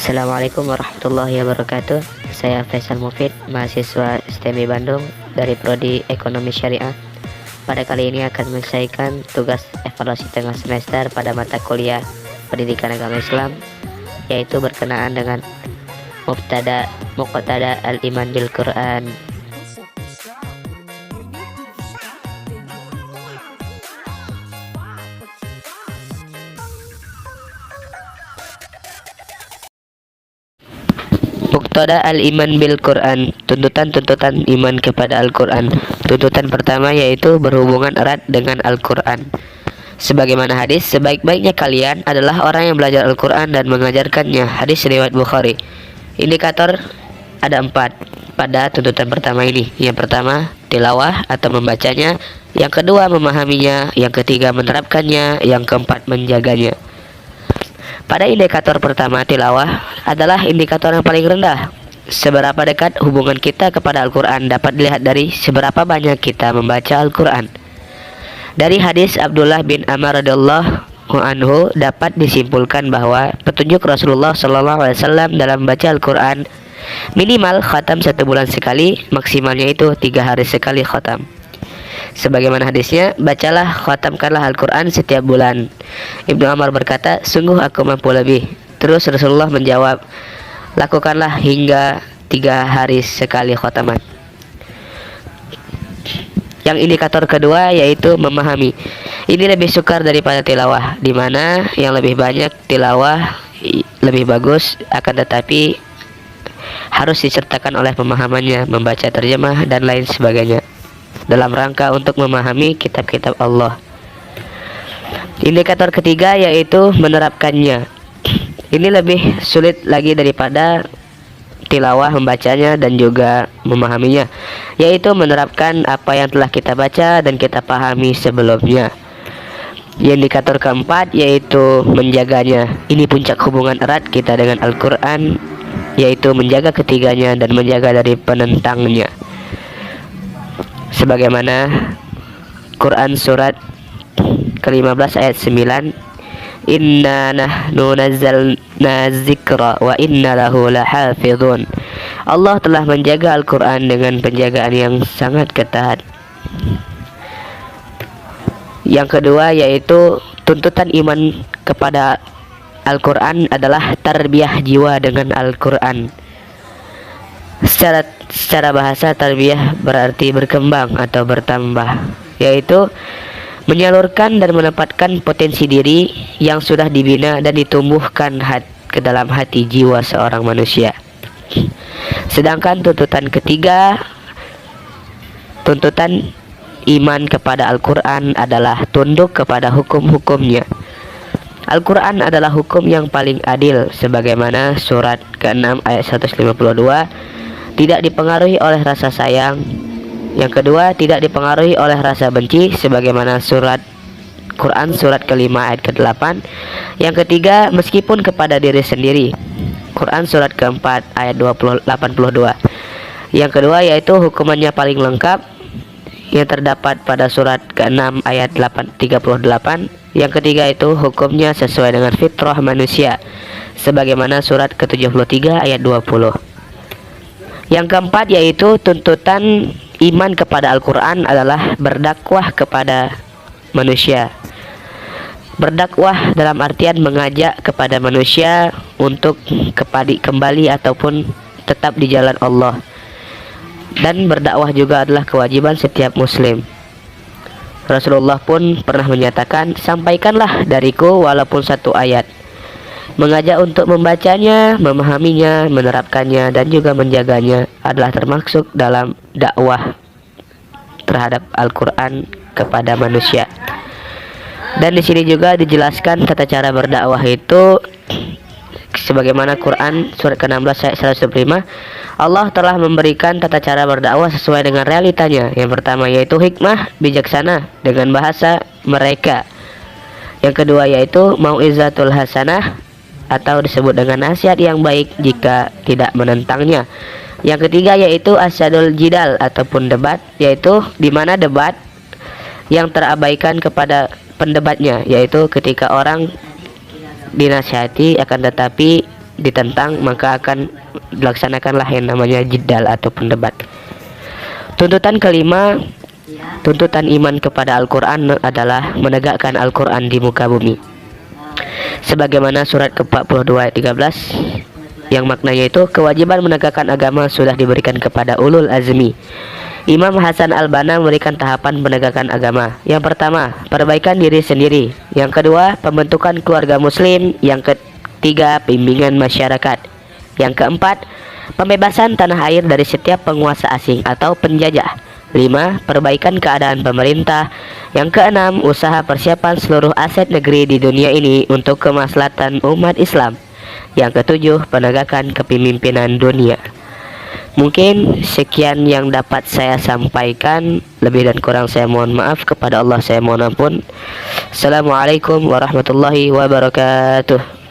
Assalamualaikum warahmatullahi wabarakatuh. Saya Faisal Mufid, mahasiswa STMI Bandung dari Prodi Ekonomi Syariah. Pada kali ini akan menyelesaikan tugas evaluasi tengah semester pada mata kuliah Pendidikan Agama Islam, yaitu berkenaan dengan Muqtada al-Iman bil Quran. Muqtada al-Iman bil Quran, tuntutan-tuntutan iman kepada Al-Quran. Tuntutan pertama yaitu berhubungan erat dengan Al-Quran. Sebagaimana hadis, sebaik-baiknya kalian adalah orang yang belajar Al-Quran dan mengajarkannya. Hadis riwayat Bukhari. Indikator ada 4 pada tuntutan pertama ini. Yang pertama, tilawah atau membacanya. Yang kedua, memahaminya. Yang ketiga, menerapkannya. Yang keempat, menjaganya. Pada indikator pertama, tilawah adalah indikator yang paling rendah. Seberapa dekat hubungan kita kepada Al-Quran dapat dilihat dari seberapa banyak kita membaca Al-Quran. Dari hadis Abdullah bin Amr radhiyallahu anhu dapat disimpulkan bahwa petunjuk Rasulullah SAW dalam membaca Al-Quran minimal khatam 1 bulan sekali, maksimalnya itu 3 hari sekali khatam. Sebagaimana hadisnya, bacalah, khatamkanlah Al-Quran setiap bulan. Ibnu Umar berkata, sungguh aku mampu lebih. Terus Rasulullah menjawab, lakukanlah hingga 3 hari sekali khataman. Yang indikator kedua yaitu memahami. Ini lebih sukar daripada tilawah, di mana yang lebih banyak tilawah lebih bagus, akan tetapi harus disertakan oleh pemahamannya, membaca terjemah dan lain sebagainya, dalam rangka untuk memahami kitab-kitab Allah. Indikator ketiga yaitu menerapkannya. Ini lebih sulit lagi daripada tilawah, membacanya dan juga memahaminya, yaitu menerapkan apa yang telah kita baca dan kita pahami sebelumnya. Indikator keempat yaitu menjaganya. Ini puncak hubungan erat kita dengan Al-Quran, yaitu menjaga ketiganya dan menjaga dari penentangnya. Sebagaimana Quran surat ke-15 ayat 9, inna nahnu nazzalna dzikra wa inna lahu lahafizun. Allah telah menjaga Al-Quran dengan penjagaan yang sangat ketat. Yang kedua yaitu tuntutan iman kepada Al-Quran adalah tarbiyah jiwa dengan Al-Quran. Secara bahasa, tarbiyah berarti berkembang atau bertambah, yaitu menyalurkan dan menempatkan potensi diri yang sudah dibina dan ditumbuhkan ke dalam hati jiwa seorang manusia. Sedangkan tuntutan ketiga, tuntutan iman kepada Al-Quran adalah tunduk kepada hukum-hukumnya. Al-Quran adalah hukum yang paling adil, sebagaimana surat ke-6 ayat 152, tidak dipengaruhi oleh rasa sayang. Yang kedua, tidak dipengaruhi oleh rasa benci, sebagaimana surat Quran surat ke-5 ayat ke-8. Yang ketiga, meskipun kepada diri sendiri, Quran surat ke-4 ayat 82. Yang kedua yaitu hukumannya paling lengkap, yang terdapat pada surat ke-6 ayat 38. Yang ketiga itu hukumnya sesuai dengan fitrah manusia, sebagaimana surat ke-73 ayat 20. Yang keempat yaitu tuntutan iman kepada Al-Quran adalah berdakwah kepada manusia. Berdakwah dalam artian mengajak kepada manusia untuk kembali ataupun tetap di jalan Allah. Dan berdakwah juga adalah kewajiban setiap muslim. Rasulullah pun pernah menyatakan, sampaikanlah dariku walaupun 1 ayat. Mengajak untuk membacanya, memahaminya, menerapkannya dan juga menjaganya adalah termasuk dalam dakwah terhadap Al-Quran kepada manusia. Dan di sini juga dijelaskan tata cara berdakwah itu sebagaimana Quran surat ke-16 ayat 105. Allah telah memberikan tata cara berdakwah sesuai dengan realitanya. Yang pertama yaitu hikmah, bijaksana dengan bahasa mereka. Yang kedua yaitu mau'izatul hasanah, atau disebut dengan nasihat yang baik jika tidak menentangnya. Yang ketiga yaitu asyadul jidal ataupun debat, yaitu di mana debat yang terabaikan kepada pendebatnya, yaitu ketika orang dinasihati akan tetapi ditentang, maka akan dilaksanakanlah yang namanya jidal ataupun debat. Tuntutan kelima, tuntutan iman kepada Al-Quran adalah menegakkan Al-Quran di muka bumi. Sebagaimana surat ke-42 ayat 13 yang maknanya itu kewajiban menegakkan agama sudah diberikan kepada ulul azmi. Imam Hasan Al-Banna memberikan tahapan penegakan agama. Yang pertama, perbaikan diri sendiri. Yang kedua, pembentukan keluarga muslim. Yang ketiga, bimbingan masyarakat. Yang keempat, pembebasan tanah air dari setiap penguasa asing atau penjajah. 5. Perbaikan keadaan pemerintah. Yang keenam, usaha persiapan seluruh aset negeri di dunia ini untuk kemaslahatan umat Islam. Yang ketujuh, penegakan kepemimpinan dunia. Mungkin sekian yang dapat saya sampaikan. Lebih dan kurang saya mohon maaf. Kepada Allah saya mohon ampun. Assalamualaikum warahmatullahi wabarakatuh.